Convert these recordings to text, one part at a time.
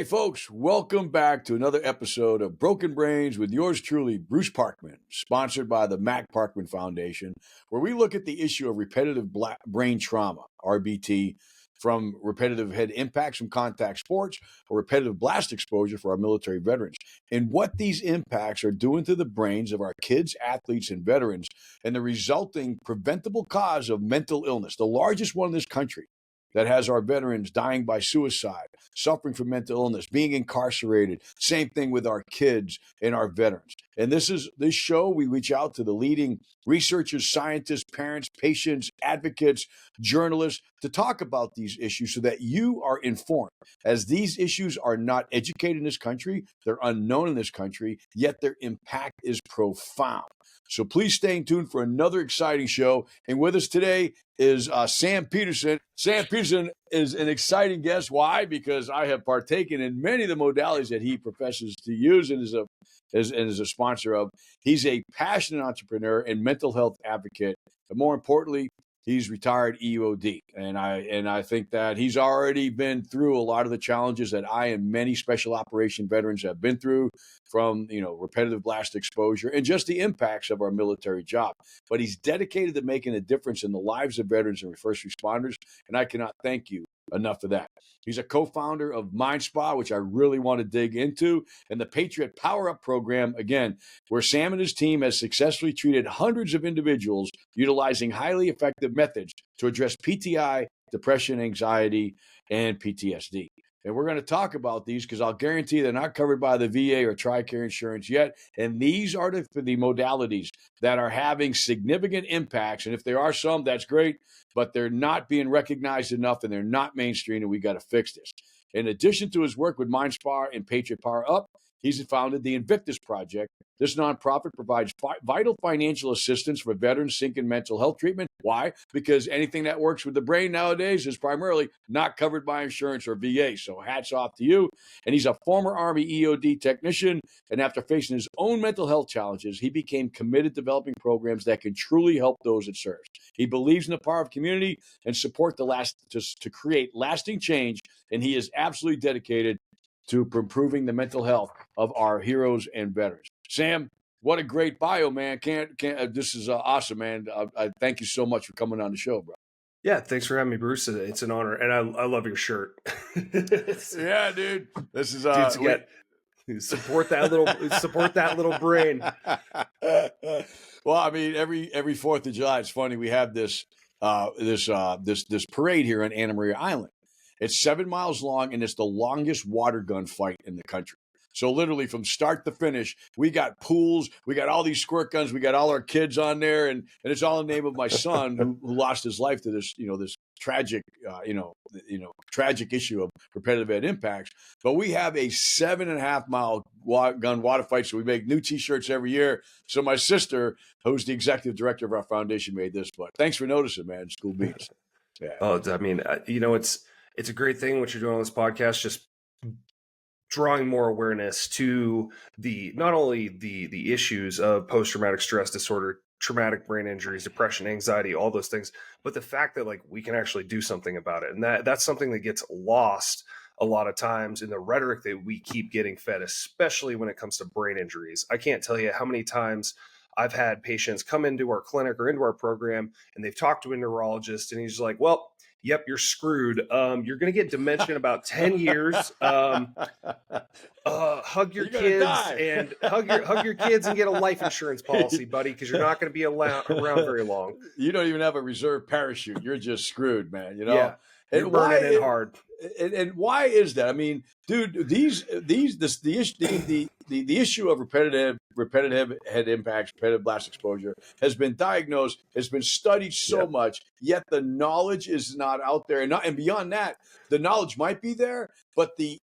Hey, folks, welcome back to another episode of Broken Brains with yours truly, Bruce Parkman, sponsored by the Mac Parkman Foundation, where we look at the issue of repetitive brain trauma, RBT, from repetitive head impacts from contact sports or repetitive blast exposure for our military veterans, and what these impacts are doing to the brains of our kids, athletes, and veterans, and the resulting preventable cause of mental illness, the largest one in this country, that has our veterans dying by suicide, suffering from mental illness, being incarcerated. Same thing with our kids and our veterans. And this show, we reach out to the leading researchers, scientists, parents, patients, advocates, journalists to talk about these issues so that you are informed. As these issues are not educated in this country, they're unknown in this country, yet their impact is profound. So please stay tuned for another exciting show. And with us today is Sam Peterson. Sam Peterson is an exciting guest. Why? Because I have partaken in many of the modalities that he professes to use and is a sponsor of. He's a passionate entrepreneur and mental health advocate. But more importantly, he's retired EOD. And I think that he's already been through a lot of the challenges that I and many special operation veterans have been through, from repetitive blast exposure and just the impacts of our military job. But he's dedicated to making a difference in the lives of veterans and first responders, and I cannot thank you enough for that. He's a co-founder of Mind Spa, which I really want to dig into, and the Patriot Power Up program, again, where Sam and his team has successfully treated hundreds of individuals utilizing highly effective methods to address PTI, depression, anxiety, and PTSD. And we're going to talk about these because I'll guarantee they're not covered by the VA or TRICARE insurance yet. And these are the modalities that are having significant impacts. And if there are some, that's great, but they're not being recognized enough and they're not mainstream, and we got to fix this. In addition to his work with Mind Spa and Patriot Power Up, he's founded the Invictus Project. This nonprofit provides vital financial assistance for veterans seeking mental health treatment. Why? Because anything that works with the brain nowadays is primarily not covered by insurance or VA. So hats off to you. And he's a former Army EOD technician. And after facing his own mental health challenges, he became committed to developing programs that can truly help those it serves. He believes in the power of community and support to create lasting change. And he is absolutely dedicated to improving the mental health of our heroes and veterans. Sam, what a great bio, man. This is awesome, man. I thank you so much for coming on the show, bro. Yeah, thanks for having me, Bruce. It's an honor, and I love your shirt. Yeah, dude. This is support that little brain. Well, I mean, every 4th of July, it's funny. We have this parade here on Anna Maria Island. It's 7 miles long, and it's the longest water gun fight in the country. So literally from start to finish, we got pools, we got all these squirt guns, we got all our kids on there, and it's all in the name of my son who lost his life to this, this tragic, tragic issue of repetitive head impacts. But we have a 7.5 mile gun water fight, so we make new T-shirts every year. So my sister, who's the executive director of our foundation, made this. But thanks for noticing, man. It's cool beans. Yeah. Oh, I mean, it's a great thing what you're doing on this podcast. Just drawing more awareness to not only the issues of post-traumatic stress disorder, traumatic brain injuries, depression, anxiety, all those things, but the fact that we can actually do something about it. And that's something that gets lost a lot of times in the rhetoric that we keep getting fed, especially when it comes to brain injuries. I can't tell you how many times I've had patients come into our clinic or into our program and they've talked to a neurologist and he's like, well, yep, you're screwed. You're going to get dementia in about 10 years. Hug your kids and hug your kids and get a life insurance policy, buddy, because you're not going to be around very long. You don't even have a reserve parachute. You're just screwed, man. Yeah, you're burning in hard. And why is that? I mean, dude, the issue of repetitive head impacts, repetitive blast exposure has been diagnosed, has been studied so much, yet the knowledge is not out there. And beyond that, the knowledge might be there, but the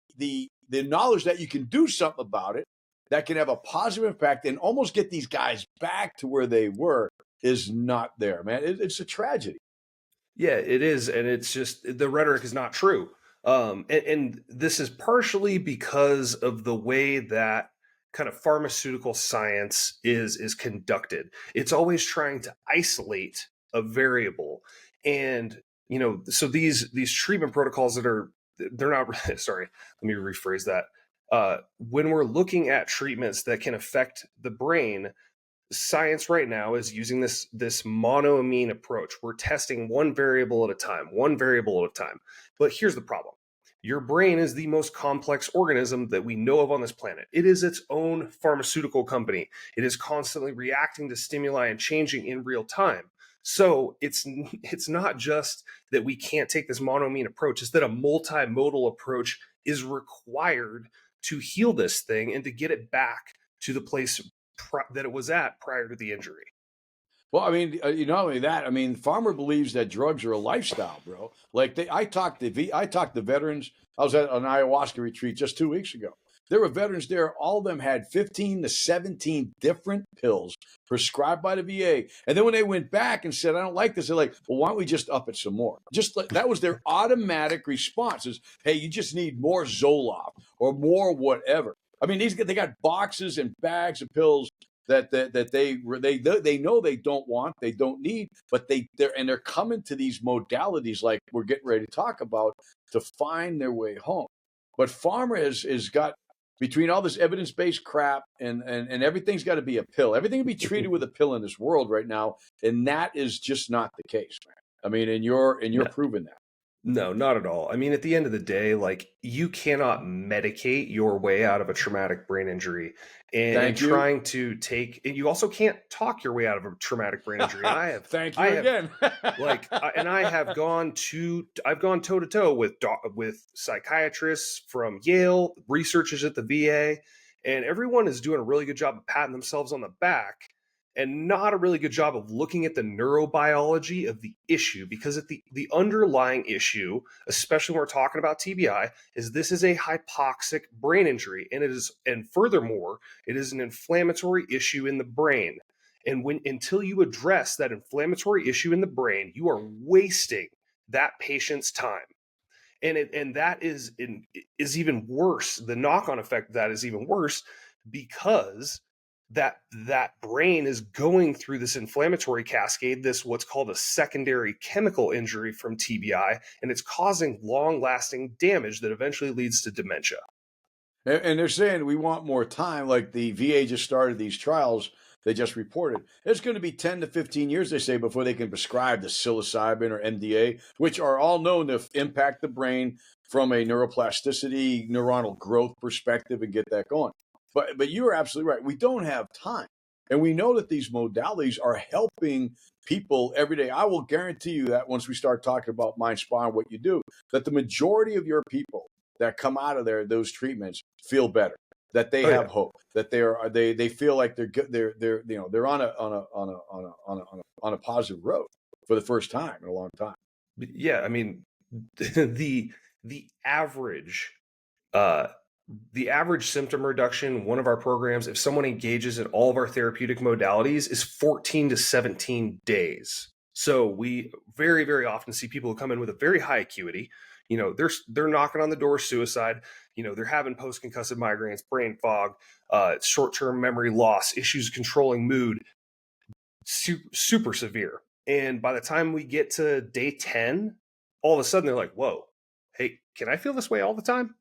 knowledge that you can do something about it, that can have a positive impact and almost get these guys back to where they were, is not there, man. It's a tragedy. Yeah, it is. And it's just, the rhetoric is not true. And this is partially because of the way that kind of pharmaceutical science is conducted. It's always trying to isolate a variable. And, so these treatment protocols that are they're not, sorry, let me rephrase that. When we're looking at treatments that can affect the brain, science right now is using this monoamine approach. We're testing one variable at a time. But here's the problem. Your brain is the most complex organism that we know of on this planet. It is its own pharmaceutical company. It is constantly reacting to stimuli and changing in real time. So it's not just that we can't take this monoamine approach, it's that a multimodal approach is required to heal this thing and to get it back to the place that it was at prior to the injury. Well, I mean, not only that, I mean, Farmer believes that drugs are a lifestyle, bro. Like I talked to veterans. I was at an ayahuasca retreat just 2 weeks ago. There were veterans there. All of them had 15 to 17 different pills prescribed by the VA. And then when they went back and said, I don't like this, they're like, well, why don't we just up it some more? Just like that was their automatic response is, hey, you just need more Zoloft or more whatever. I mean, they got boxes and bags of pills that they know they don't want, they don't need, but they're coming to these modalities like we're getting ready to talk about to find their way home. But Farmer has got, between all this evidence-based crap and everything's got to be a pill. Everything can be treated with a pill in this world right now, and that is just not the case, man. I mean, and you're proving that. No, not at all. I mean, at the end of the day, like, you cannot medicate your way out of a traumatic brain injury. And trying to take, and you also can't talk your way out of a traumatic brain injury. And I have, thank you again. And I have I've gone toe to toe with psychiatrists from Yale, researchers at the VA, and everyone is doing a really good job of patting themselves on the back and not a really good job of looking at the neurobiology of the issue, because at the underlying issue, especially when we're talking about TBI, is this is a hypoxic brain injury, and furthermore, it is an inflammatory issue in the brain. And until you address that inflammatory issue in the brain, you are wasting that patient's time. And that is even worse. The knock-on effect of that is even worse, because that brain is going through this inflammatory cascade, this what's called a secondary chemical injury from TBI, and it's causing long-lasting damage that eventually leads to dementia. And they're saying we want more time. Like the VA just started these trials. They just reported it's going to be 10 to 15 years, they say, before they can prescribe the psilocybin or MDA, which are all known to impact the brain from a neuroplasticity, neuronal growth perspective and get that going. But you're absolutely right. We don't have time. And we know that these modalities are helping people every day. I will guarantee you that once we start talking about Mind Spa and what you do, that the majority of your people that come out of those treatments feel better, that they have hope, that they feel like they're on a positive road for the first time in a long time. Yeah, I mean, the average symptom reduction, one of our programs, if someone engages in all of our therapeutic modalities, is 14 to 17 days. So we very, very often see people who come in with a very high acuity. You know, they're knocking on the door of suicide. You know, they're having post-concussive migraines, brain fog, short-term memory loss, issues controlling mood, super severe. And by the time we get to day 10, all of a sudden they're like, whoa, hey, can I feel this way all the time?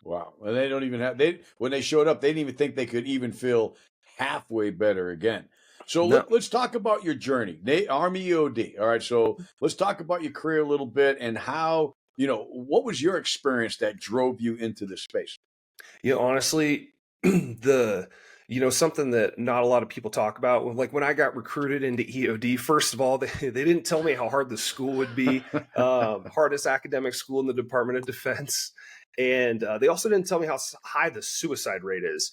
Wow. And they don't even have, when they showed up, they didn't even think they could even feel halfway better again. So let's talk about your journey, Army EOD. All right. So let's talk about your career a little bit and how, what was your experience that drove you into this space? Honestly, something that not a lot of people talk about, like when I got recruited into EOD, first of all, they didn't tell me how hard the school would be, hardest academic school in the Department of Defense. And they also didn't tell me how high the suicide rate is.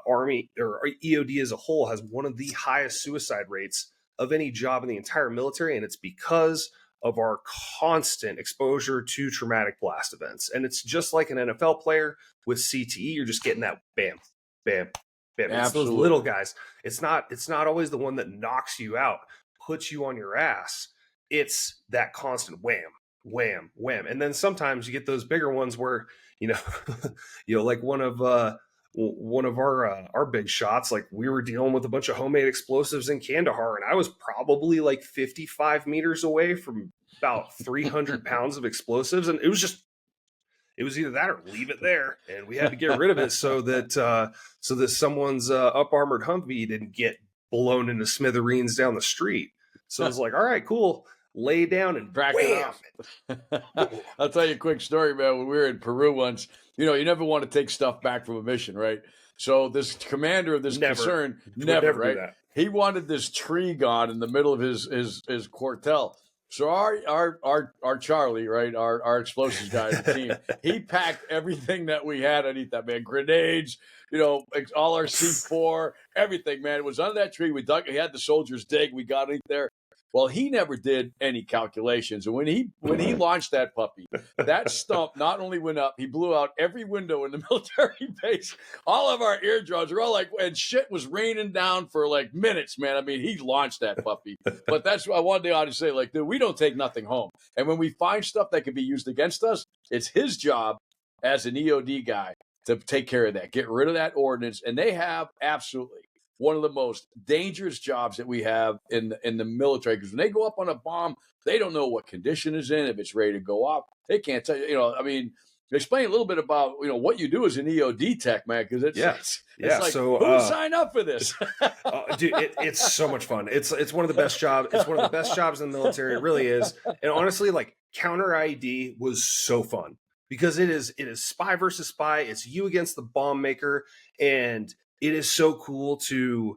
Army or EOD as a whole has one of the highest suicide rates of any job in the entire military. And it's because of our constant exposure to traumatic blast events. And it's just like an NFL player with CTE. You're just getting that bam, bam, bam. Absolutely. It's those little guys. It's not always the one that knocks you out, puts you on your ass. It's that constant wham, wham, wham. And then sometimes you get those bigger ones where, like one of our big shots, like we were dealing with a bunch of homemade explosives in Kandahar, and I was probably like 55 meters away from about 300 pounds of explosives. And it was just it was either that or leave it there, and we had to get rid of it so that someone's up armored Humvee didn't get blown into smithereens down the street. So it's like, all right, cool, lay down and Crack it off. I'll tell you a quick story, man. When we were in Peru once, you know, you never want to take stuff back from a mission, right? So this commander of this concern, never right? He wanted this tree gone in the middle of his quartel. So our Charlie, right, our explosives guy in the team, he packed everything that we had underneath that, man. Grenades, you know, all our C4, everything, man. It was under that tree. We dug. He had the soldiers dig. We got in there. Well, he never did any calculations. And when he launched that puppy, that stump not only went up, he blew out every window in the military base. All of our eardrums were all like, and shit was raining down for like minutes, man. I mean, he launched that puppy. But that's what I wanted to say, like, dude, we don't take nothing home. And when we find stuff that can be used against us, it's his job as an EOD guy to take care of that, get rid of that ordinance. And they have absolutely one of the most dangerous jobs that we have in the military, because when they go up on a bomb, they don't know what condition is in, if it's ready to go off. They can't tell you, you know, I mean, explain a little bit about, you know, what you do as an EOD tech, man, because it's like, so who signed up for this? Dude, it's so much fun. It's one of the best jobs. It's one of the best jobs in the military. It really is. And honestly, like, counter IED was so fun because it is spy versus spy. It's you against the bomb maker, and it is so cool to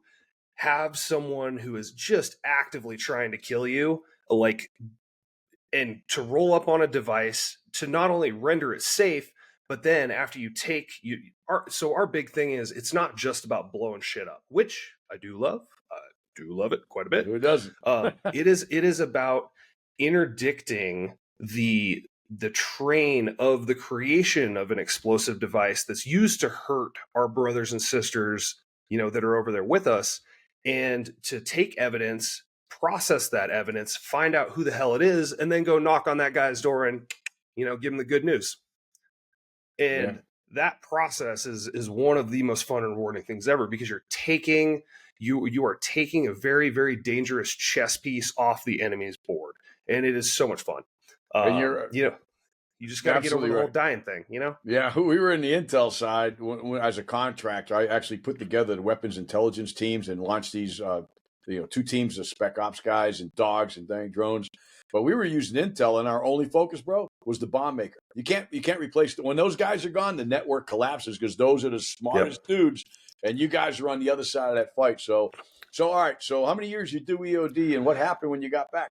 have someone who is just actively trying to kill you, like, and to roll up on a device to not only render it safe, but then after you take our big thing is, it's not just about blowing shit up, which I do love. I do love it quite a bit. Who doesn't? It is about interdicting the train of the creation of an explosive device that's used to hurt our brothers and sisters, you know, that are over there with us, and to take evidence, process that evidence, find out who the hell it is, and then go knock on that guy's door and, you know, give him the good news. And that process is one of the most fun and rewarding things ever, because you are taking a very, very dangerous chess piece off the enemy's board, and it is so much fun. And you just got to get over the whole dying thing, you know? Yeah, we were in the intel side as a contractor. I actually put together the weapons intelligence teams and launched these, 2 teams of spec ops guys and dogs and drones. But we were using intel, and our only focus, bro, was the bomb maker. You can't replace it. When those guys are gone, the network collapses, because those are the smartest dudes, and you guys are on the other side of that fight. So all right. So how many years you do EOD, and what happened when you got back?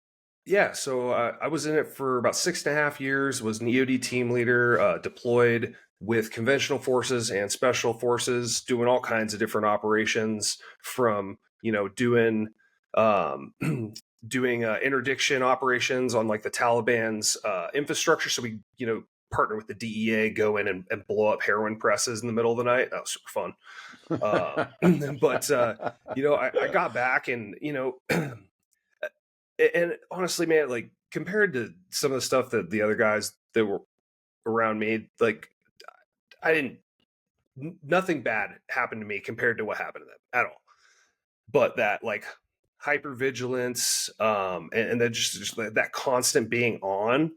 Yeah, so I was in it for about 6.5 years, was an EOD team leader, deployed with conventional forces and special forces, doing all kinds of different operations, from, you know, doing interdiction operations on like the Taliban's infrastructure. So we, you know, partner with the DEA, go in and blow up heroin presses in the middle of the night. That was super fun. But you know, I got back, and, you know, and honestly, man, like, compared to some of the stuff that the other guys that were around me, like, nothing bad happened to me compared to what happened to them at all. But that, like, hypervigilance, and then just that constant being on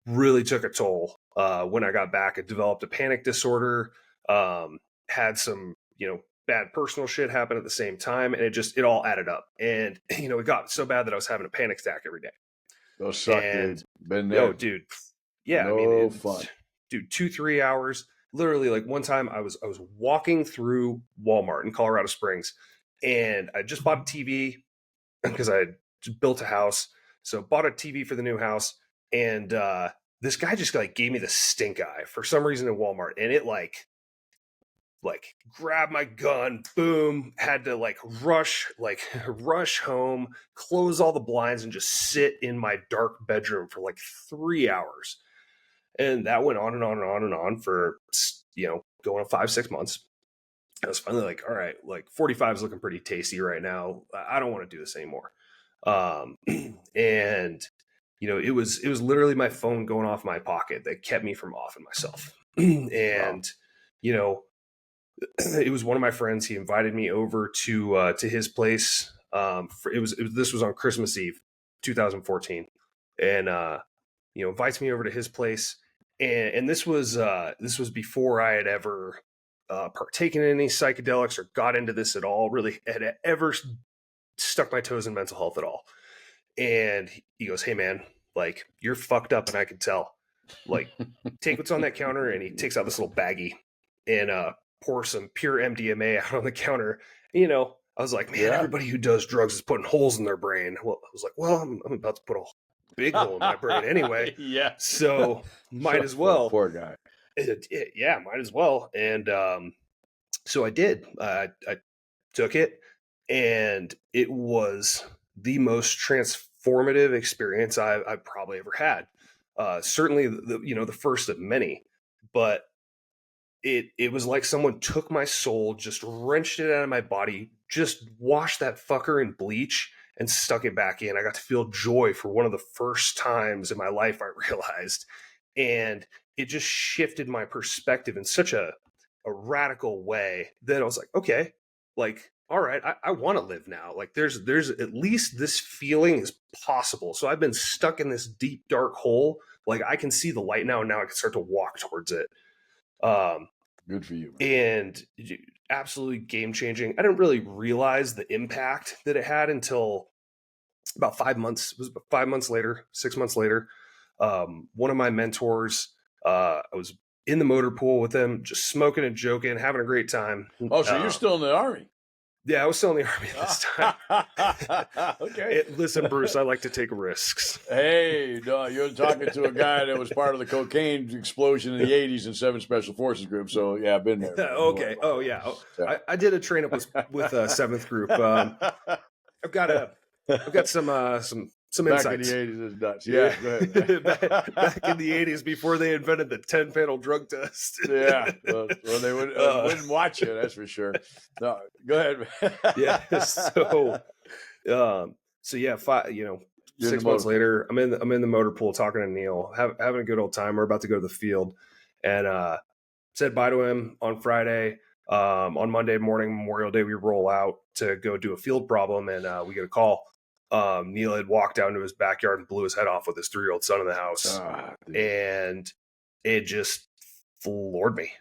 really took a toll. When I got back, I developed a panic disorder, had some, you know, bad personal shit happen at the same time, and it all added up. And, you know, it got so bad that I was having a panic attack every day. Those suck, dude. Been there. Oh, dude. Yeah, no, I mean, fun. Dude, 2-3 hours. Literally, like, one time I was walking through Walmart in Colorado Springs, and I just bought a TV because I had just built a house. So bought a TV for the new house, and this guy just like gave me the stink eye for some reason in Walmart, and it like grab my gun, boom, had to rush home, close all the blinds, and just sit in my dark bedroom for like 3 hours. And that went on and on and on and on for, you know, going on 5-6 months. I was finally like, all right, like 45 is looking pretty tasty right now. I don't want to do this anymore. And, you know, it was literally my phone going off my pocket that kept me from offing myself. And, wow. You know, it was one of my friends. He invited me over to his place. This was on Christmas Eve, 2014, and you know, invites me over to his place. And this was before I had ever partaken in any psychedelics or got into this at all, really had ever stuck my toes in mental health at all. And he goes, "Hey man, like, you're fucked up, and I can tell. Like, take what's on that counter." And he takes out this little baggie and pours some pure MDMA out on the counter. You know, I was like, man, everybody who does drugs is putting holes in their brain. Well, I was like, well, I'm about to put a big hole in my brain anyway. Yeah. So might as well. Poor guy. Yeah, might as well. And so I did. I took it, and it was the most transformative experience I've probably ever had. Certainly, the first of many, but it was like someone took my soul, just wrenched it out of my body, just washed that fucker in bleach and stuck it back in. I got to feel joy for one of the first times in my life, I realized. And it just shifted my perspective in such a radical way that I was like, okay, like, all right, I want to live now. Like, there's at least this feeling is possible. So I've been stuck in this deep, dark hole. Like, I can see the light now, and now I can start to walk towards it. Good for you, man. And absolutely game changing. I didn't really realize the impact that it had until about 5 months. It was about 5 months later, 6 months later. One of my mentors, I was in the motor pool with him, just smoking and joking, having a great time. Oh, so you're still in the Army? Yeah, I was still in the Army this time. Okay. Listen, Bruce, I like to take risks. Hey, no, you're talking to a guy that was part of the cocaine explosion in the 80s in 7 Special Forces Group. So, yeah, I've been there. Okay. Oh, yeah. I did a train up with 7th Group. I've got some back insights. in the 80s is nuts. Yeah, go ahead. back in the 80s, before they invented the 10-panel drug test. Yeah, well, they wouldn't watch you, that's for sure. No, go ahead, man. Yeah, so yeah, 6 months later, I'm in the motor pool talking to Neil, having a good old time. We're about to go to the field, and said bye to him on Friday. On Monday morning, Memorial Day, we roll out to go do a field problem, and we get a call. Neil had walked down to his backyard and blew his head off with his 3-year-old son in the house. And it just floored me.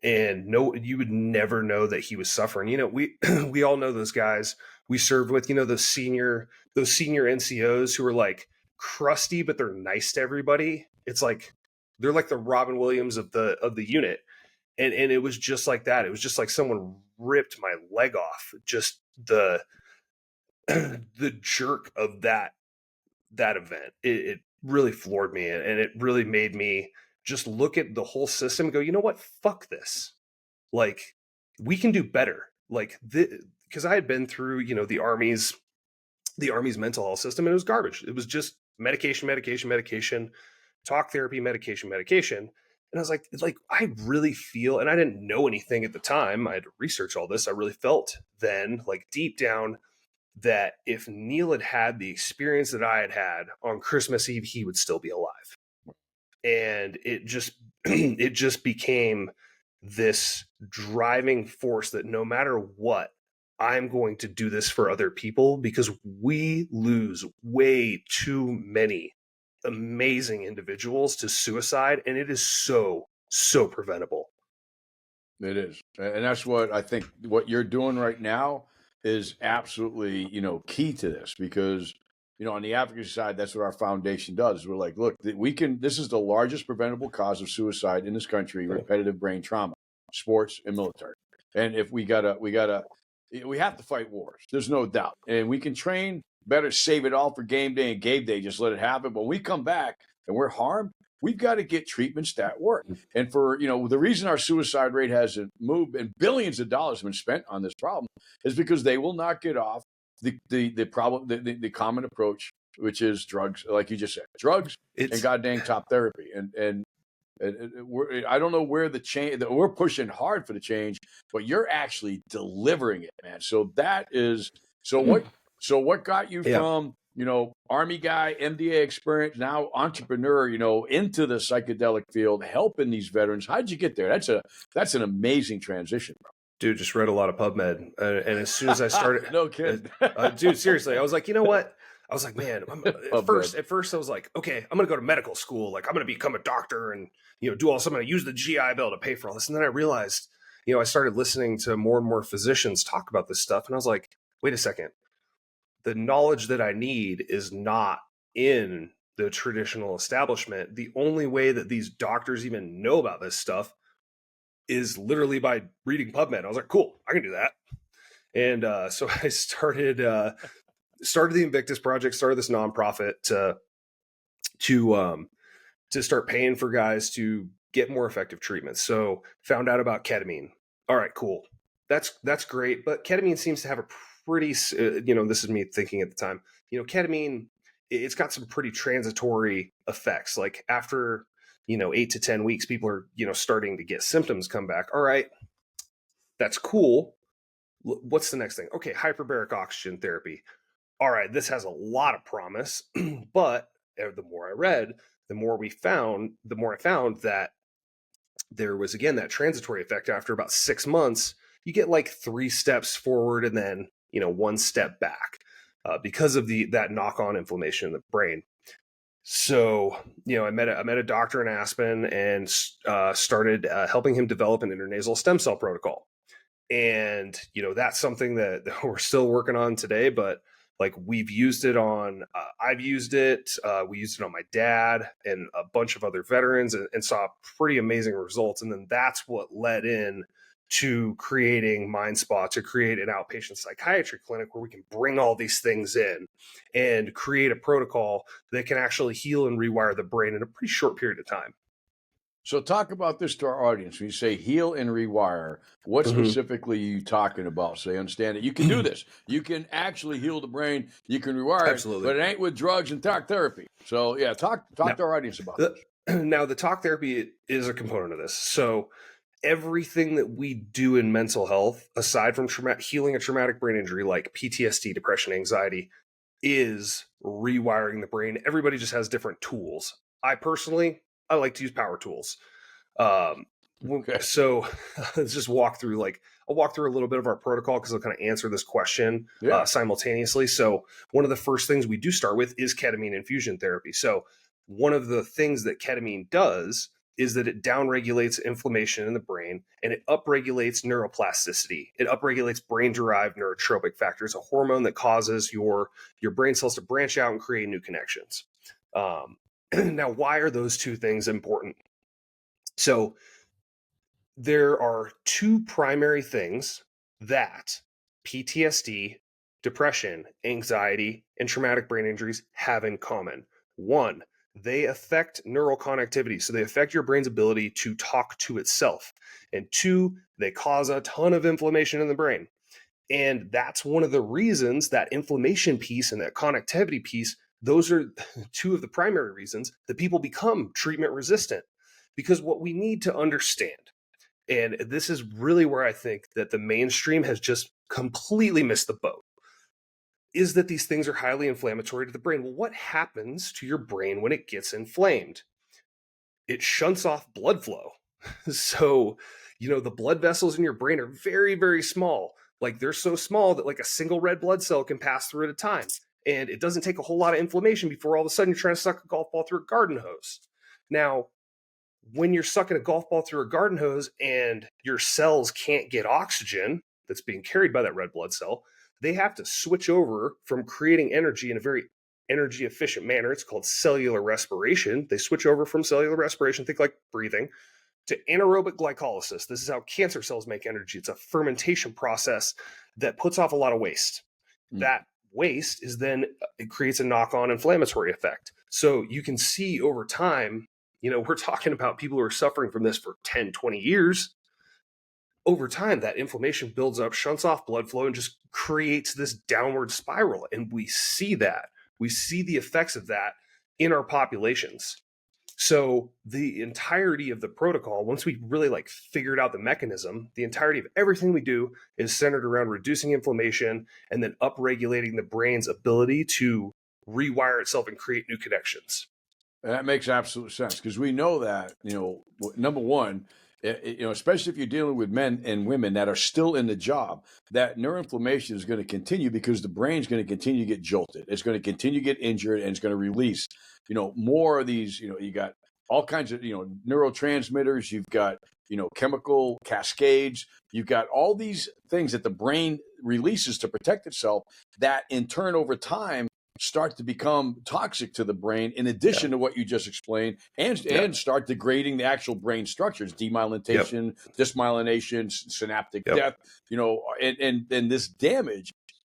And you would never know that he was suffering. You know, we all know those guys we served with, those senior NCOs who are like crusty, but they're nice to everybody. It's like, they're like the Robin Williams of the unit. And it was just like that. It was just like someone ripped my leg off. Just the jerk of that event. It really floored me, and it really made me just look at the whole system and go, you know what? Fuck this. Like, we can do better. Like, because I had been through, the Army's mental health system, and it was garbage. It was just medication, talk therapy, medication. And I was like, I really feel, and I didn't know anything at the time. I had to research all this. I really felt then, like, deep down, that if Neil had had the experience that I had had on Christmas Eve, he would still be alive. And it just became this driving force that no matter what, I'm going to do this for other people, because we lose way too many amazing individuals to suicide, and it is so preventable. It is. And that's what I think what you're doing right now is absolutely, key to this, because, on the advocacy side, that's what our foundation does. We're like, look, this is the largest preventable cause of suicide in this country, repetitive brain trauma, sports and military. And if we have to fight wars, there's no doubt. And we can train better, save it all for game day, and game day, just let it happen. But when we come back and we're harmed, we've got to get treatments that work. And for, the reason our suicide rate hasn't moved and billions of dollars have been spent on this problem is because they will not get off the problem, the common approach, which is drugs, like you just said, drugs and goddamn top therapy. And I don't know where the change, we're pushing hard for the change, but you're actually delivering it, man. So that is, what got you from, Army guy, MDA experience, now entrepreneur, into the psychedelic field, helping these veterans? How'd you get there? That's an amazing transition, bro. Dude, just read a lot of PubMed. And as soon as I started, no kidding. Dude, seriously, I was like, you know what? I was like, man, PubMed. at first I was like, okay, I'm going to go to medical school. Like I'm going to become a doctor and, do all, so I'm going to use the GI Bill to pay for all this. And then I realized, I started listening to more and more physicians talk about this stuff. And I was like, wait a second, the knowledge that I need is not in the traditional establishment. The only way that these doctors even know about this stuff is literally by reading PubMed. I was like, cool, I can do that. And so I started the Invictus project, started this nonprofit to start paying for guys to get more effective treatments. So found out about ketamine. All right, cool. That's great. But ketamine seems to have a pretty, this is me thinking at the time, ketamine, it's got some pretty transitory effects. Like after, 8 to 10 weeks, people are, starting to get symptoms come back. All right, that's cool. What's the next thing? Okay, hyperbaric oxygen therapy. All right, this has a lot of promise, but the more I read, the more I found that there was, again, that transitory effect. After about 6 months, you get like 3 steps forward and then, 1 step back because of that knock-on inflammation in the brain. So, I met a doctor in Aspen and started helping him develop an intranasal stem cell protocol. And, that's something that we're still working on today, but like we've used it on, I've used it, we used it on my dad and a bunch of other veterans and saw pretty amazing results. And then that's what led in to creating MindSpa, to create an outpatient psychiatry clinic where we can bring all these things in and create a protocol that can actually heal and rewire the brain in a pretty short period of time. So talk about this to our audience. When you say heal and rewire, what specifically are you talking about? So they understand that you can do this. You can actually heal the brain. You can rewire Absolutely. it, but it ain't with drugs and talk therapy. So yeah, talk to our audience about this. Now, the talk therapy is a component of this. So everything that we do in mental health, aside from healing a traumatic brain injury like PTSD, depression, anxiety, is rewiring the brain. Everybody just has different tools. I like to use power tools. Okay. So let's just walk through, I'll walk through a little bit of our protocol because I'll kind of answer this question simultaneously. So one of the first things we do start with is ketamine infusion therapy. So one of the things that ketamine does is that it downregulates inflammation in the brain and it upregulates neuroplasticity. It upregulates brain-derived neurotropic factors, a hormone that causes your brain cells to branch out and create new connections. Now, why are those two things important? So there are 2 primary things that PTSD, depression, anxiety, and traumatic brain injuries have in common. 1, they affect neural connectivity. So they affect your brain's ability to talk to itself. And 2, they cause a ton of inflammation in the brain. And that's one of the reasons, that inflammation piece and that connectivity piece, those are 2 of the primary reasons that people become treatment resistant. Because what we need to understand, and this is really where I think that the mainstream has just completely missed the boat, is that these things are highly inflammatory to the brain. Well, what happens to your brain when it gets inflamed? It shunts off blood flow. So, the blood vessels in your brain are very, very small. Like they're so small that like a single red blood cell can pass through at a time. And it doesn't take a whole lot of inflammation before all of a sudden you're trying to suck a golf ball through a garden hose. Now, when you're sucking a golf ball through a garden hose and your cells can't get oxygen that's being carried by that red blood cell, they have to switch over from creating energy in a very energy efficient manner. It's called cellular respiration. They switch over from cellular respiration, think like breathing, to anaerobic glycolysis. This is how cancer cells make energy. It's a fermentation process that puts off a lot of waste. That waste is then, it creates a knock-on inflammatory effect. So you can see over time, we're talking about people who are suffering from this for 10, 20 years. Over time, that inflammation builds up, shunts off blood flow, and just creates this downward spiral. And we see that. We see the effects of that in our populations. So the entirety of the protocol, once we really figured out the mechanism, the entirety of everything we do is centered around reducing inflammation and then upregulating the brain's ability to rewire itself and create new connections. That makes absolute sense because we know that, number one, especially if you're dealing with men and women that are still in the job, that neuroinflammation is going to continue because the brain's going to continue to get jolted. It's going to continue to get injured, and it's going to release, more of these, you got all kinds of, neurotransmitters. You've got, chemical cascades. You've got all these things that the brain releases to protect itself that in turn over time start to become toxic to the brain, in addition to what you just explained, and start degrading the actual brain structures, demyelination, dysmyelination, synaptic death, and this damage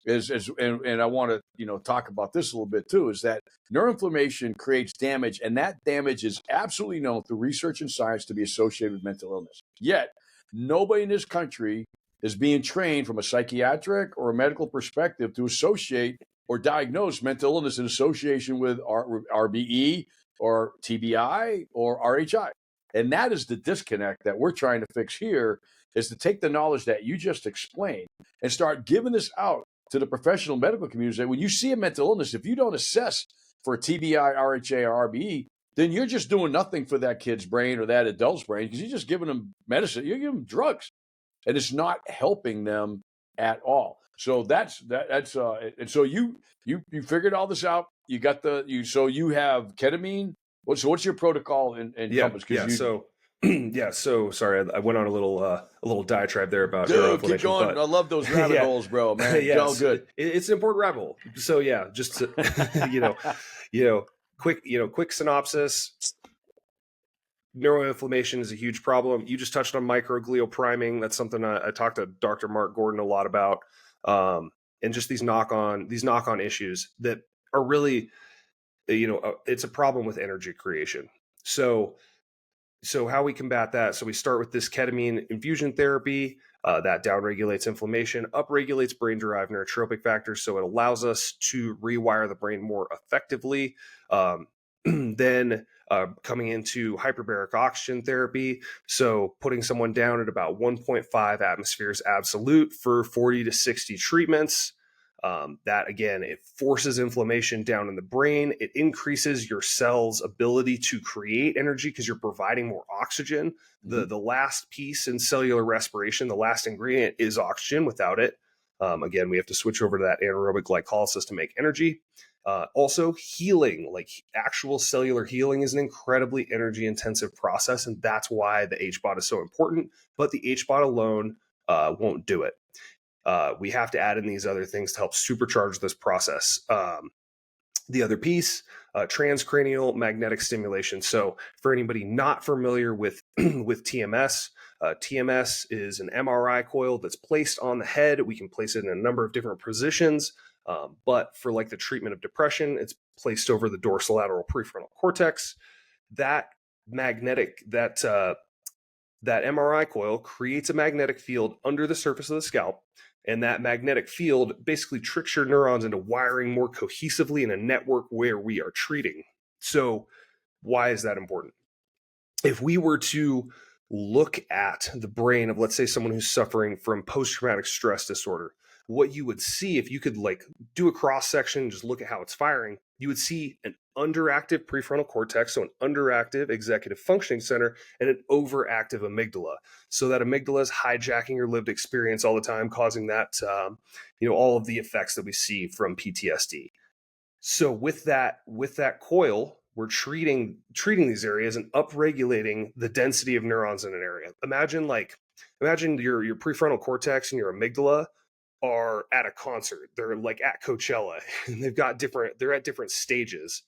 and I want to, talk about this a little bit too, is that neuroinflammation creates damage, and that damage is absolutely known through research and science to be associated with mental illness. Yet, nobody in this country is being trained from a psychiatric or a medical perspective to associate or diagnose mental illness in association with RBE or TBI or RHI. And that is the disconnect that we're trying to fix here, is to take the knowledge that you just explained and start giving this out to the professional medical community. When you see a mental illness, if you don't assess for TBI, RHA, or RBE, then you're just doing nothing for that kid's brain or that adult's brain, because you're just giving them medicine, you're giving them drugs, and it's not helping them at all. So that's and so you figured all this out. You got so you have ketamine. What's your protocol in compass? So sorry, I went on a little diatribe there about neuroinflammation. Keep going. I love those rabbit holes, bro. Man, it's all good. It's an important rabbit hole. So just to, quick synopsis. Neuroinflammation is a huge problem. You just touched on microglial priming. That's something I talked to Dr. Mark Gordon a lot about, and just these knock-on issues that are really, it's a problem with energy creation. So how we combat that? So we start with this ketamine infusion therapy that downregulates inflammation, upregulates brain-derived neurotropic factors, so it allows us to rewire the brain more effectively. Then coming into hyperbaric oxygen therapy, so putting someone down at about 1.5 atmospheres absolute for 40 to 60 treatments. That again, it forces inflammation down in the brain. It increases your cell's ability to create energy because you're providing more oxygen. The last piece in cellular respiration, the last ingredient, is oxygen. Without it, again, we have to switch over to that anaerobic glycolysis to make energy. Also, healing, like actual cellular healing, is an incredibly energy intensive process, and that's why the HBOT is so important. But the HBOT alone won't do it. We have to add in these other things to help supercharge this process. The other piece, transcranial magnetic stimulation. So for anybody not familiar with TMS, TMS is an MRI coil that's placed on the head. We can place it in a number of different positions. But for like the treatment of depression, it's placed over the dorsolateral prefrontal cortex. That MRI coil creates a magnetic field under the surface of the scalp. And that magnetic field basically tricks your neurons into wiring more cohesively in a network where we are treating. So why is that important? If we were to look at the brain of, let's say, someone who's suffering from post-traumatic stress disorder, what you would see, if you could like do a cross section and just look at how it's firing, you would see an underactive prefrontal cortex, so an underactive executive functioning center, and an overactive amygdala. So that amygdala is hijacking your lived experience all the time, causing that, all of the effects that we see from PTSD. So with that coil, we're treating these areas and upregulating the density of neurons in an area. Imagine your prefrontal cortex and your amygdala are at a concert. They're like at Coachella, and they're at different stages.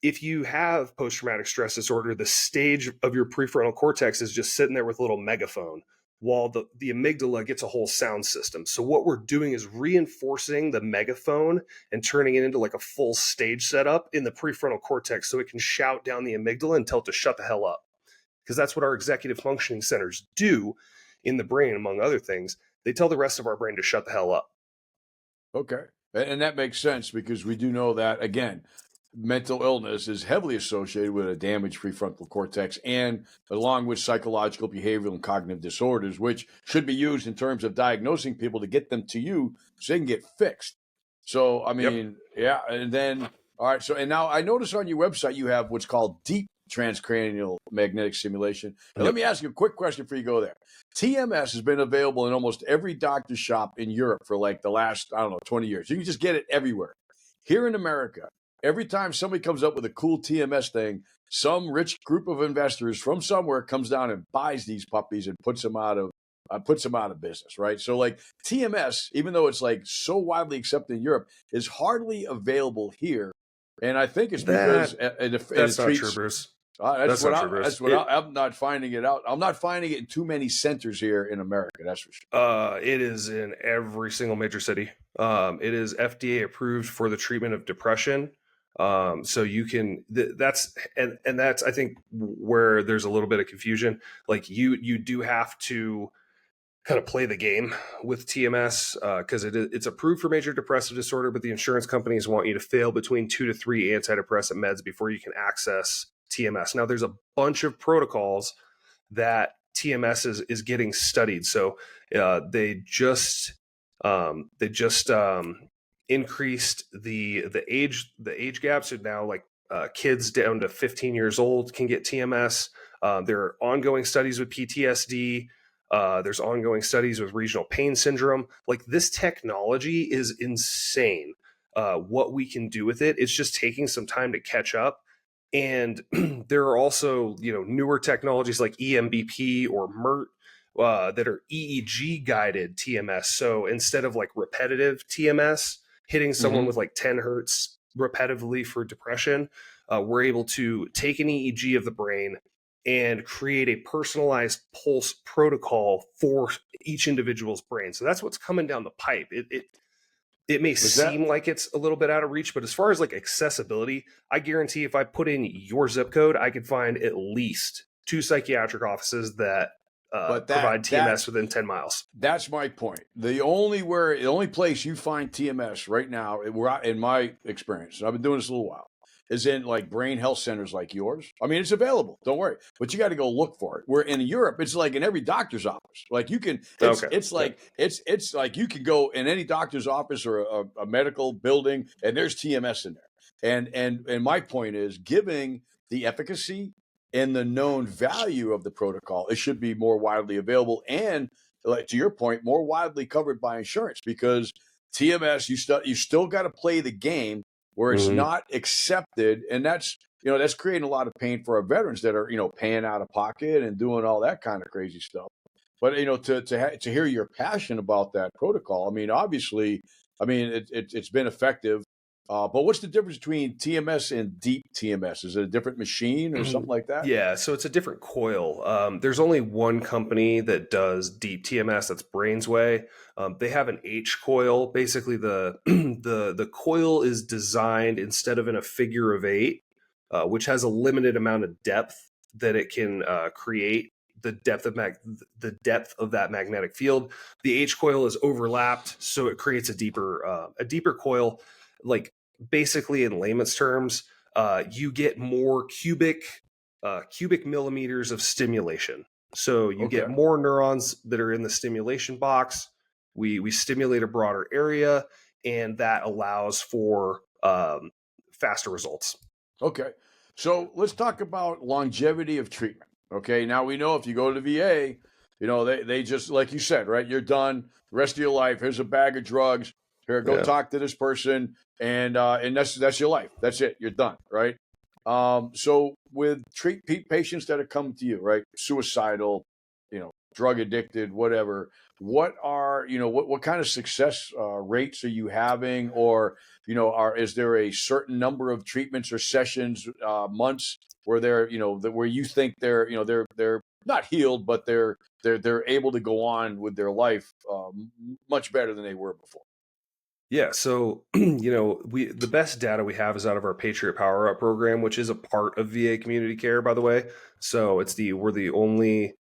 If you have post-traumatic stress disorder, the stage of your prefrontal cortex is just sitting there with a little megaphone, while the amygdala gets a whole sound system. So what we're doing is reinforcing the megaphone and turning it into like a full stage setup in the prefrontal cortex, so it can shout down the amygdala and tell it to shut the hell up. Because that's what our executive functioning centers do in the brain, among other things. They tell the rest of our brain to shut the hell up. Okay. And that makes sense, because we do know that, again, mental illness is heavily associated with a damaged prefrontal cortex, and along with psychological, behavioral, and cognitive disorders, which should be used in terms of diagnosing people to get them to you so they can get fixed. So, I mean, yeah. And then, all right. So, and now I notice on your website, you have what's called deep transcranial magnetic stimulation. Now, Yep. let me ask you a quick question before you go there. TMS has been available in almost every doctor shop in Europe for like the last, I don't know, 20 years. You can just get it everywhere. Here in America, every time somebody comes up with a cool TMS thing, some rich group of investors from somewhere comes down and buys these puppies and puts them out of business, right? So like TMS, even though it's like so widely accepted in Europe, is hardly available here, and I think it's because That's not true, Bruce. that's That's what not true, Bruce. I'm not finding it out. I'm not finding it in too many centers here in America. That's for sure. It is in every single major city. It is FDA approved for the treatment of depression. So you can that's I think where there's a little bit of confusion. Like you do have to kind of play the game with TMS because it's approved for major depressive disorder, but the insurance companies want you to fail between 2 to 3 antidepressant meds before you can access TMS. Now, there's a bunch of protocols that TMS is getting studied. So they just increased the age gap. So now like kids down to 15 years old can get TMS. There are ongoing studies with PTSD. There's ongoing studies with regional pain syndrome. Like this technology is insane. What we can do with it, it's just taking some time to catch up. And there are also, newer technologies like EMBP or MERT that are EEG guided TMS. So instead of like repetitive TMS, hitting someone with like 10 hertz repetitively for depression, we're able to take an EEG of the brain and create a personalized pulse protocol for each individual's brain. So that's what's coming down the pipe. It may seem like it's a little bit out of reach, but as far as like accessibility, I guarantee if I put in your zip code, I could find at least 2 psychiatric offices that provide TMS within 10 miles. That's my point. The only place you find TMS right now, in my experience, and I've been doing this a little while, is in like brain health centers like yours. I mean, it's available. Don't worry, but you got to go look for it. Where in Europe, it's like in every doctor's office. Like you can, it's like you can go in any doctor's office or a medical building, and there's TMS in there. And my point is, giving the efficacy and the known value of the protocol, it should be more widely available and, like to your point, more widely covered by insurance, because TMS, you still got to play the game where it's not accepted, and that's creating a lot of pain for our veterans that are paying out of pocket and doing all that kind of crazy stuff. But to hear your passion about that protocol, I mean, obviously, it's been effective. But what's the difference between TMS and deep TMS? Is it a different machine or something like that? Yeah, so it's a different coil. There's only one company that does deep TMS. That's Brainsway. They have an H coil. Basically, the the coil is designed instead of in a figure of 8, which has a limited amount of depth that it can create. The depth of that magnetic field. The H coil is overlapped, so it creates a deeper coil. Like basically, in layman's terms, you get more cubic millimeters of stimulation. So you get more neurons that are in the stimulation box. We stimulate a broader area, and that allows for faster results. Okay. So let's talk about longevity of treatment. Okay. Now we know if you go to the VA, they just, like you said, right? You're done. The rest of your life. Here's a bag of drugs. Here, go talk to this person, and that's your life. That's it. You're done, right? So with patients that are coming to you, right, suicidal, drug addicted, whatever, what are what kind of success rates are you having, or is there a certain number of treatments or sessions, months where they're where you think they're not healed, but they're able to go on with their life much better than they were before? Yeah, so the best data we have is out of our Patriot Power Up program, which is a part of VA Community Care, by the way. So we're the only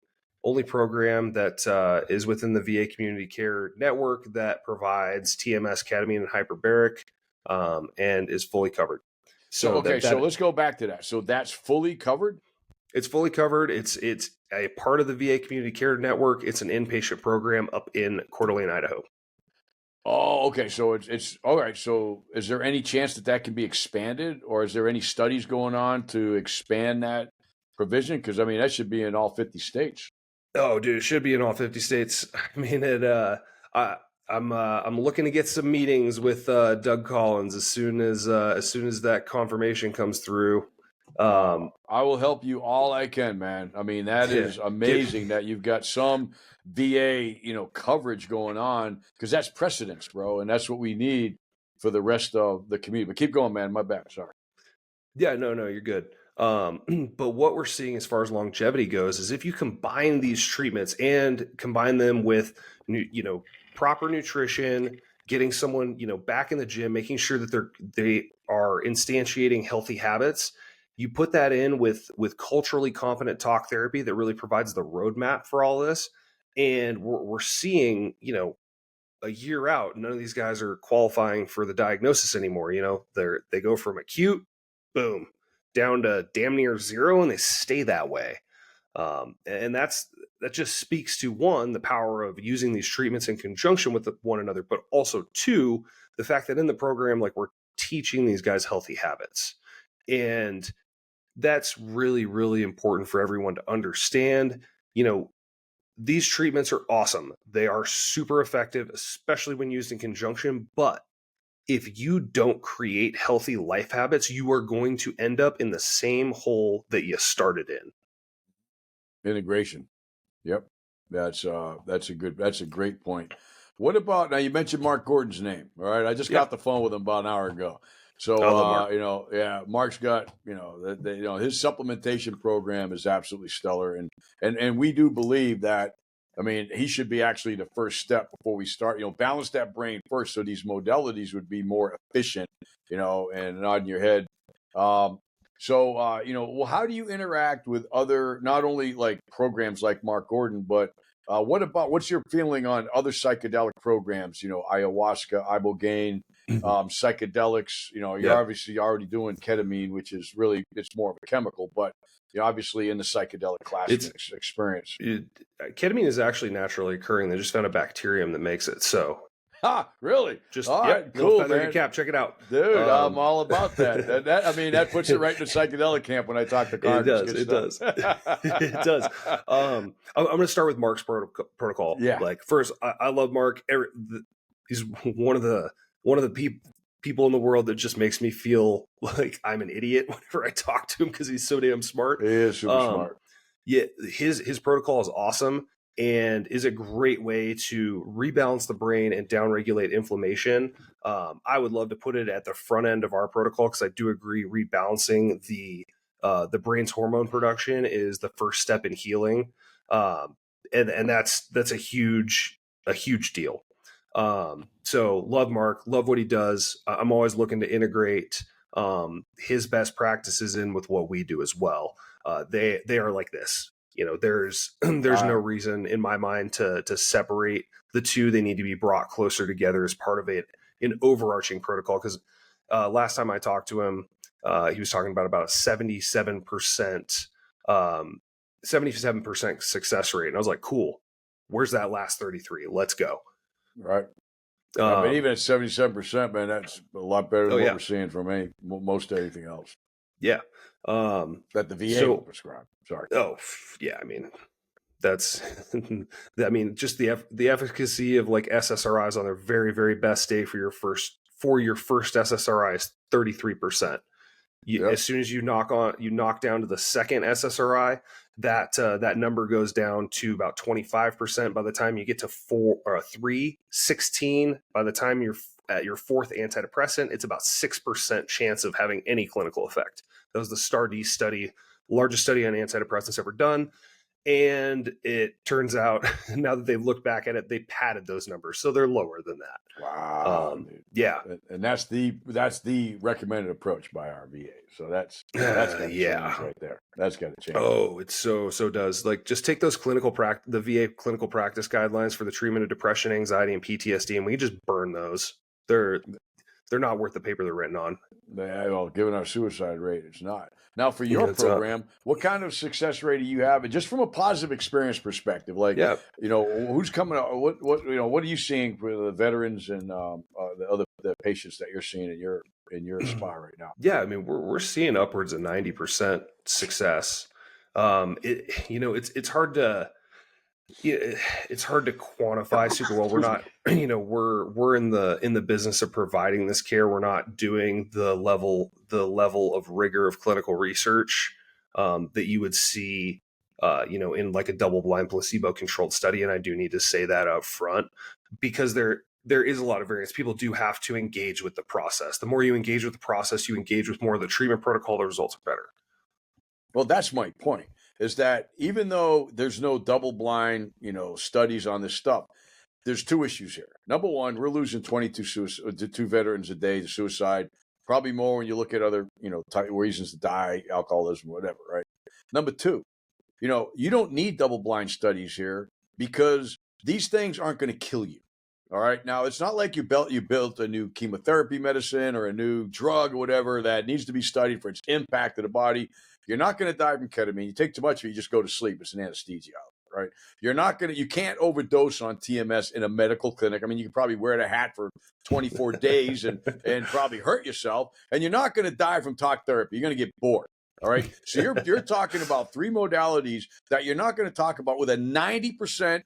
program that is within the VA Community Care network that provides TMS, ketamine, and hyperbaric, and is fully covered. So let's go back to that. So that's fully covered. It's fully covered. It's a part of the VA Community Care network. It's an inpatient program up in Coeur d'Alene, Idaho. Oh, okay. So it's all right. So is there any chance that can be expanded, or is there any studies going on to expand that provision? Because I mean, that should be in all 50 states. Oh, dude, it should be in all 50 states. I mean, I'm looking to get some meetings with Doug Collins as soon as that confirmation comes through. I will help you all I can, man. I mean, that is amazing that you've got some VA, coverage going on, because that's precedence, bro, and that's what we need for the rest of the community. But keep going, man. My bad. Sorry. Yeah, no, you're good. But what we're seeing as far as longevity goes is if you combine these treatments and combine them with, proper nutrition, getting someone, back in the gym, making sure that they are instantiating healthy habits. You put that in with culturally competent talk therapy that really provides the roadmap for all this. And we're seeing, a year out, none of these guys are qualifying for the diagnosis anymore. They go from acute, boom, down to damn near zero, and they stay that way. And that just speaks to, one, the power of using these treatments in conjunction with one another, but also, two, the fact that in the program, like, we're teaching these guys healthy habits. And that's really, really important for everyone to understand. These treatments are awesome. They are super effective, especially when used in conjunction. But if you don't create healthy life habits, you are going to end up in the same hole that you started in. Integration. Yep. That's a great point. What about, now you mentioned Mark Gordon's name, all right? I just got the phone with him about an hour ago. So, Mark. Mark's got, his supplementation program is absolutely stellar. And we do believe that, I mean, he should be actually the first step before we start, balance that brain first, so these modalities would be more efficient, and nod in your head. Well, how do you interact with other, not only like programs like Mark Gordon, but what's your feeling on other psychedelic programs, ayahuasca, ibogaine, psychedelics? You're obviously already doing ketamine, which is really, it's more of a chemical, but you're obviously in the psychedelic class experience. Ketamine is actually naturally occurring. They just found a bacterium that makes it. So. Really? Just all right, cool, man. Your cap, check it out, dude. I'm all about that. That puts it right in the psychedelic camp when I talk to Congress. It does. It does. I'm going to start with Mark's protocol. Yeah. Like, first, I love Mark. He's one of the people in the world that just makes me feel like I'm an idiot whenever I talk to him, because he's so damn smart. He is super smart. Yeah, his protocol is awesome and is a great way to rebalance the brain and downregulate inflammation. I would love to put it at the front end of our protocol, because I do agree rebalancing the brain's hormone production is the first step in healing, and that's a huge deal. So love Mark, love what he does. I'm always looking to integrate his best practices in with what we do as well. They are like this. There's no reason in my mind to separate the two. They need to be brought closer together as part of an overarching protocol. Because last time I talked to him, he was talking about a 77% success rate, and I was like, cool. Where's that last 33? Let's go. Right. But even at 77%, man, that's a lot better than what we're seeing from most anything else. Yeah. That the VA will prescribe. Sorry. Oh, yeah. I mean, that's, just the efficacy of like SSRIs on their very, very best day for your first SSRI is 33%. As soon as you knock down to the second SSRI, that number goes down to about 25%. By the time you get to 16, by the time you're at your fourth antidepressant, it's about 6% chance of having any clinical effect. That was the STAR-D study, largest study on antidepressants ever done. And it turns out, now that they've looked back at it, they padded those numbers, so they're lower than that. Wow. Yeah, and that's the recommended approach by our VA. So that's got to change right there. That's got to change. Oh, it so does. Like, just take those the VA clinical practice guidelines for the treatment of depression, anxiety, and PTSD, and we just burn those. They're not worth the paper they're written on. Well, given our suicide rate, it's not. Now, for your program, what kind of success rate do you have? And just from a positive experience perspective, like, who's coming out? What are you seeing for the veterans and the patients that you're seeing in your spot right now? Yeah, I mean, we're seeing upwards of 90% success. It's hard to, it's hard to quantify super well. We're not, we're in the business of providing this care. We're not doing the level of rigor of clinical research that you would see, in like a double-blind placebo-controlled study. And I do need to say that up front, because there is a lot of variance. People do have to engage with the process. The more you engage with the process, you engage with more of the treatment protocol, the results are better. Well, that's my point, is that even though there's no double-blind, studies on this stuff, there's two issues here. Number one, we're losing 22 veterans a day to suicide, probably more when you look at other, reasons to die, alcoholism, whatever, right? Number two, you don't need double-blind studies here because these things aren't going to kill you. All right. Now, it's not like you built a new chemotherapy medicine or a new drug or whatever that needs to be studied for its impact to the body. You're not going to die from ketamine. You take too much of it, you just go to sleep. It's an anesthesia, right? You can't overdose on TMS in a medical clinic. I mean, you can probably wear the hat for 24 days and probably hurt yourself. And you're not going to die from talk therapy. You're going to get bored. All right. So you're talking about three modalities that you're not going to talk about with a 90%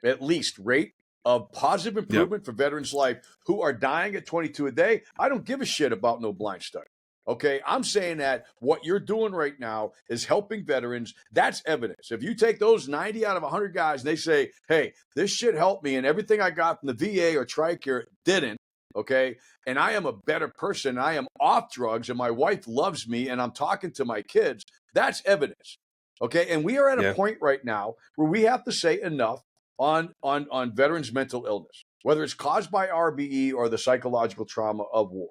at least rate of positive improvement for veterans' life who are dying at 22 a day. I don't give a shit about no blind study. Okay, I'm saying that what you're doing right now is helping veterans. That's evidence. If you take those 90 out of 100 guys and they say, hey, this shit helped me and everything I got from the VA or TRICARE didn't, okay, and I am a better person, I am off drugs and my wife loves me and I'm talking to my kids, that's evidence. Okay, and we are at a point right now where we have to say enough on veterans' mental illness, whether it's caused by RBE or the psychological trauma of war.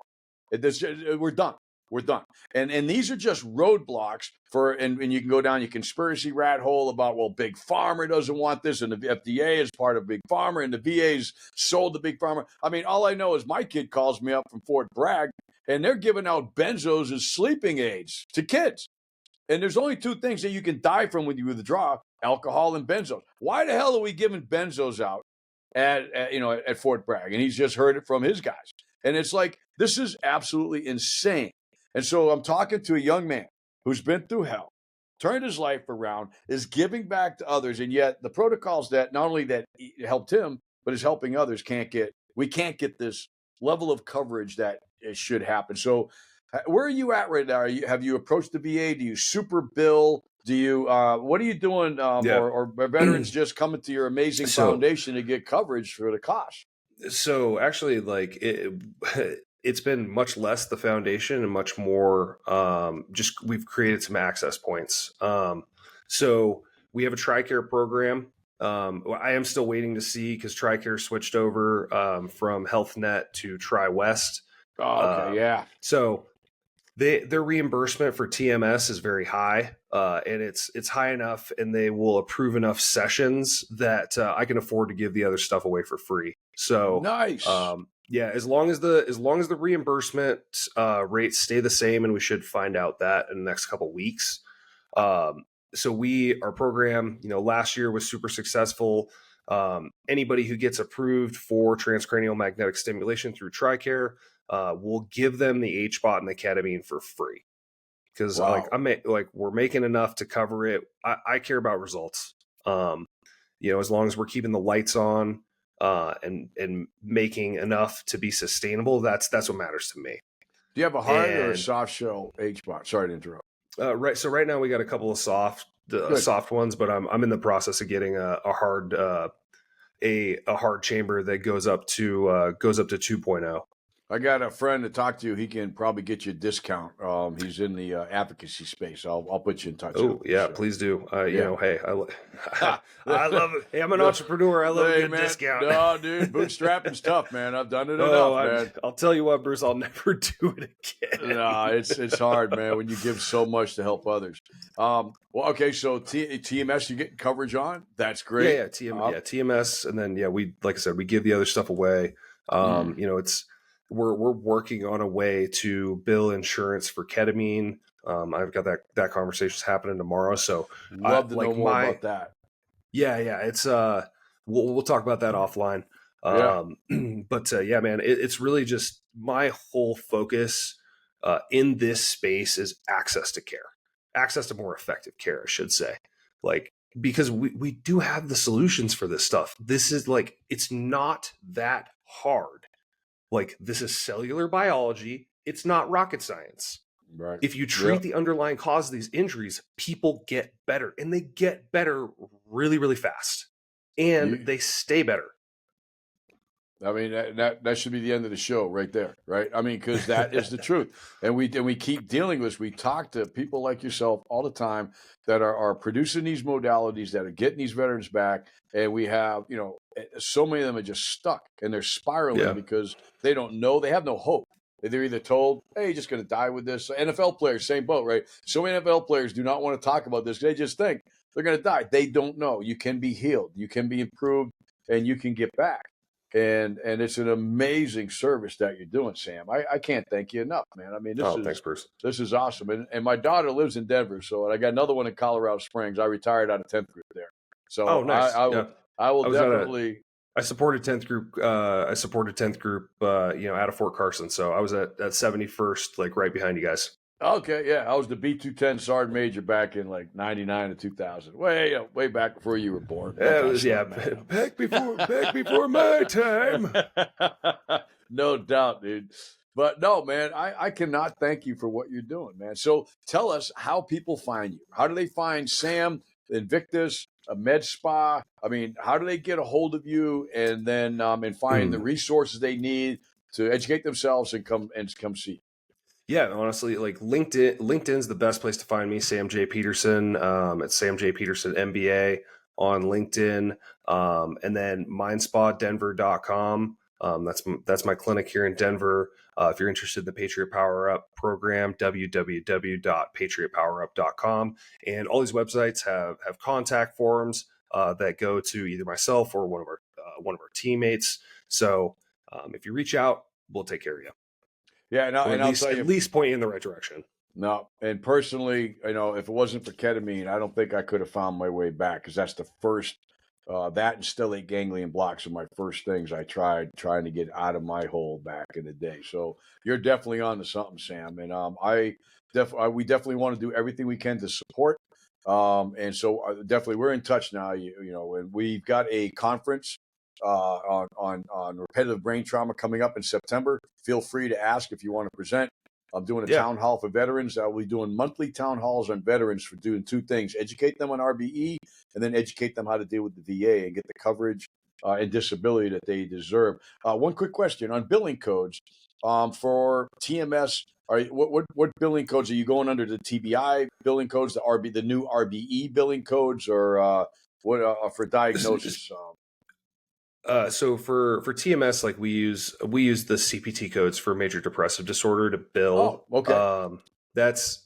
We're done. We're done. And these are just roadblocks and you can go down your conspiracy rat hole about, well, Big Pharma doesn't want this and the FDA is part of Big Pharma and the VA's sold to Big Pharma. I mean, all I know is my kid calls me up from Fort Bragg and they're giving out benzos as sleeping aids to kids. And there's only two things that you can die from when you withdraw: alcohol and benzos. Why the hell are we giving benzos out at Fort Bragg? And he's just heard it from his guys. And it's like, this is absolutely insane. And so I'm talking to a young man who's been through hell, turned his life around, is giving back to others. And yet the protocols that not only that helped him, but is helping others we can't get this level of coverage that it should happen. So where are you at right now? Have you approached the VA? Do you super bill? Do you, what are you doing? Or veterans just coming to your amazing foundation to get coverage for the cost? So actually, like it's been much less the foundation and much more just we've created some access points. So we have a TRICARE program. I am still waiting to see because TRICARE switched over from HealthNet to TriWest. Oh, okay, So their reimbursement for TMS is very high, and it's high enough, and they will approve enough sessions that I can afford to give the other stuff away for free. So nice. As long as the reimbursement rates stay the same, and we should find out that in the next couple of weeks. So our program, last year was super successful. Anybody who gets approved for transcranial magnetic stimulation through TRICARE, we'll give them the HBOT and the ketamine for free. Because we're making enough to cover it. I care about results. As long as we're keeping the lights on and making enough to be sustainable, that's what matters to me. Do you have a hard or a soft shell HBOT? Sorry to interrupt. Right. So right now we got a couple of soft ones, but I'm in the process of getting a hard hard chamber that goes up to 2.0. I got a friend to talk to. He can probably get you a discount. He's in the advocacy space. I'll put you in touch. Oh yeah, please do. Hey, I love it. Hey, I'm an entrepreneur. I love a good discount. No, dude, bootstrapping's tough, man. I've done it enough, man. I'll tell you what, Bruce, I'll never do it again. No, it's hard, man, when you give so much to help others. Well, okay, so TMS, you getting coverage on? That's great. Yeah, TMS, and then we, like I said, we give the other stuff away. We're working on a way to bill insurance for ketamine. I've got that conversation's happening tomorrow. So love to know more about that. Yeah. It's we'll talk about that offline. But man, it's really just my whole focus in this space is access to care. access to more effective care, I should say. Like, because we do have the solutions for this stuff. This is like, it's not that hard. Like, this is cellular biology. It's not rocket science. Right. If you treat the underlying cause of these injuries, people get better, and they get better really, really fast, and they stay better. I mean, that should be the end of the show right there, right? I mean, because that is the truth, and we keep dealing with this. We talk to people like yourself all the time that are producing these modalities, that are getting these veterans back, and we have, so many of them are just stuck and they're spiraling because they don't know, they have no hope. They're either told, "Hey, you're just going to die with this." So NFL players, same boat, right? So many NFL players do not want to talk about this. They just think they're going to die. They don't know. You can be healed, you can be improved, and you can get back. And it's an amazing service that you're doing, Sam. I can't thank you enough, man. I mean, Thanks, Bruce. This is awesome. And my daughter lives in Denver, so I got another one in Colorado Springs. I retired out of 10th group there. So nice. I will definitely. I supported 10th group. I supported 10th group. Out of Fort Carson. So I was at 71st, like right behind you guys. Okay, yeah, I was the B-210 Sergeant Major back in like '99 to 2000, way back before you were born. It was back before my time. No doubt, dude. But no, man, I cannot thank you for what you're doing, man. So tell us how people find you. How do they find Sam, Invictus, a med spa? I mean, how do they get a hold of you and then and find the resources they need to educate themselves and come see you? Yeah, honestly, like LinkedIn's the best place to find me. Sam J. Peterson. It's Sam J. Peterson MBA on LinkedIn. And then mindspadenver.com. That's my clinic here in Denver. If you're interested in the Patriot Power Up program, www.patriotpowerup.com. And all these websites have contact forms that go to either myself or one of our teammates. So if you reach out, we'll take care of you. Yeah, and I'll tell you, at least point you in the right direction. No, and personally, if it wasn't for ketamine, I don't think I could have found my way back, because that's the first. That and stellate ganglion blocks are my first things I tried trying to get out of my hole back in the day. So you're definitely on to something, Sam. And we definitely want to do everything we can to support. And so definitely we're in touch now. And we've got a conference on repetitive brain trauma coming up in September. Feel free to ask if you want to present. I'm doing a town hall for veterans. I'll be doing monthly town halls on veterans for doing two things: educate them on RBE, and then educate them how to deal with the VA and get the coverage and disability that they deserve. One quick question on billing codes for TMS. What billing codes are you going under? The TBI billing codes, the new RBE billing codes, or what for diagnosis? So for TMS, like we use the CPT codes for major depressive disorder to bill. Oh, okay. That's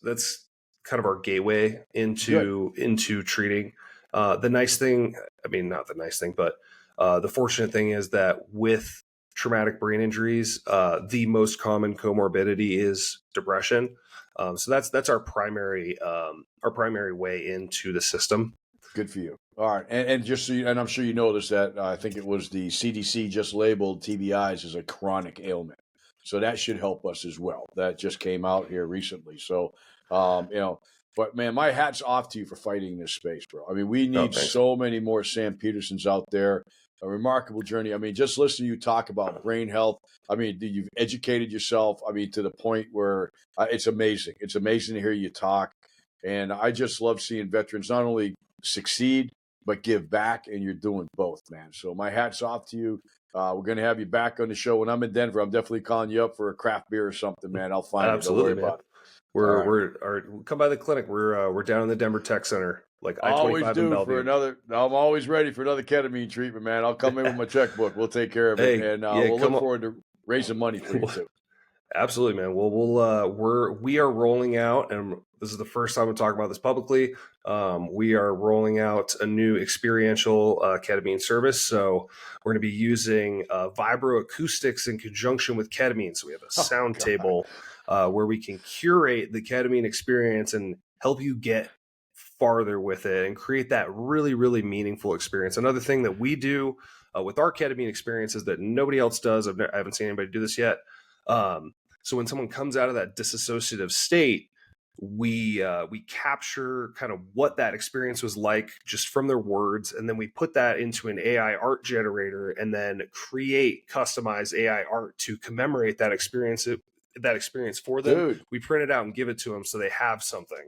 kind of our gateway into treating. The nice thing, I mean, not the nice thing, but the fortunate thing is that with traumatic brain injuries, the most common comorbidity is depression. So that's our primary way into the system. Good for you. All right, and just so you, and I'm sure you noticed that I think it was the CDC just labeled TBIs as a chronic ailment, so that should help us as well. That just came out here recently, so But man, my hat's off to you for fighting this space, bro. I mean, we need so many more Sam Petersons out there. A remarkable journey. I mean, just listen to you talk about brain health. I mean, you've educated yourself. I mean, to the point where it's amazing. It's amazing to hear you talk, and I just love seeing veterans not only succeed but give back, and you're doing both, man. So my hat's off to you. We're going to have you back on the show when I'm in Denver. I'm definitely calling you up for a craft beer or something, man. I'll find you. Don't worry about it. We're come by the clinic. We're down in the Denver Tech Center, like I-25 in Bellevue. I'm always ready for another ketamine treatment, man. I'll come in with my checkbook. We'll take care of it, and we'll look forward to raising money for you too. Absolutely, man. Well, we are rolling out, and this is the first time I'm talking about this publicly. We are rolling out a new experiential ketamine service. So we're going to be using vibroacoustics in conjunction with ketamine. So we have a sound table where we can curate the ketamine experience and help you get farther with it and create that really, really meaningful experience. Another thing that we do with our ketamine experiences that nobody else does, I haven't seen anybody do this yet. So when someone comes out of that dissociative state, we capture kind of what that experience was like just from their words, and then we put that into an AI art generator and then create customized AI art to commemorate that experience for them. Dude, We print it out and give it to them so they have something.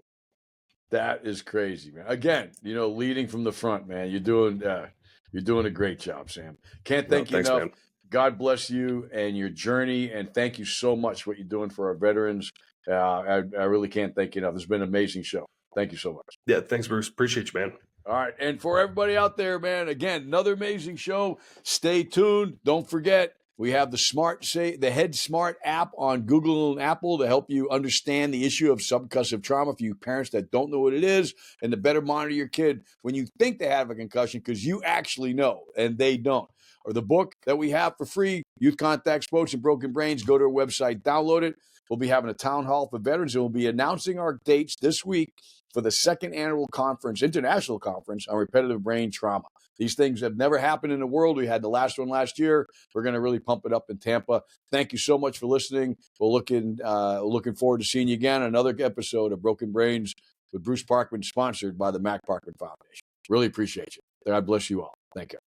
that is crazy, man. Again, leading from the front, man. You're doing a great job, Sam. Can't No, thank you thanks, enough. man. God bless you and your journey, and thank you so much for what you're doing for our veterans. I really can't thank you enough. It's been an amazing show. Thank you so much. Yeah, thanks, Bruce. Appreciate you, man. All right. And for everybody out there, man, again, another amazing show. Stay tuned. Don't forget, we have the Head Smart app on Google and Apple to help you understand the issue of subconcussive trauma for you parents that don't know what it is, and to better monitor your kid when you think they have a concussion, because you actually know and they don't. Or the book that we have for free, Youth Contact Spokes and Broken Brains. Go to our website, download it. We'll be having a town hall for veterans, and we'll be announcing our dates this week for the second annual conference, international conference on repetitive brain trauma. These things have never happened in the world. We had the last one last year. We're going to really pump it up in Tampa. Thank you so much for listening. We're looking forward to seeing you again on another episode of Broken Brains with Bruce Parkman, sponsored by the Mac Parkman Foundation. Really appreciate you. God bless you all. Thank you.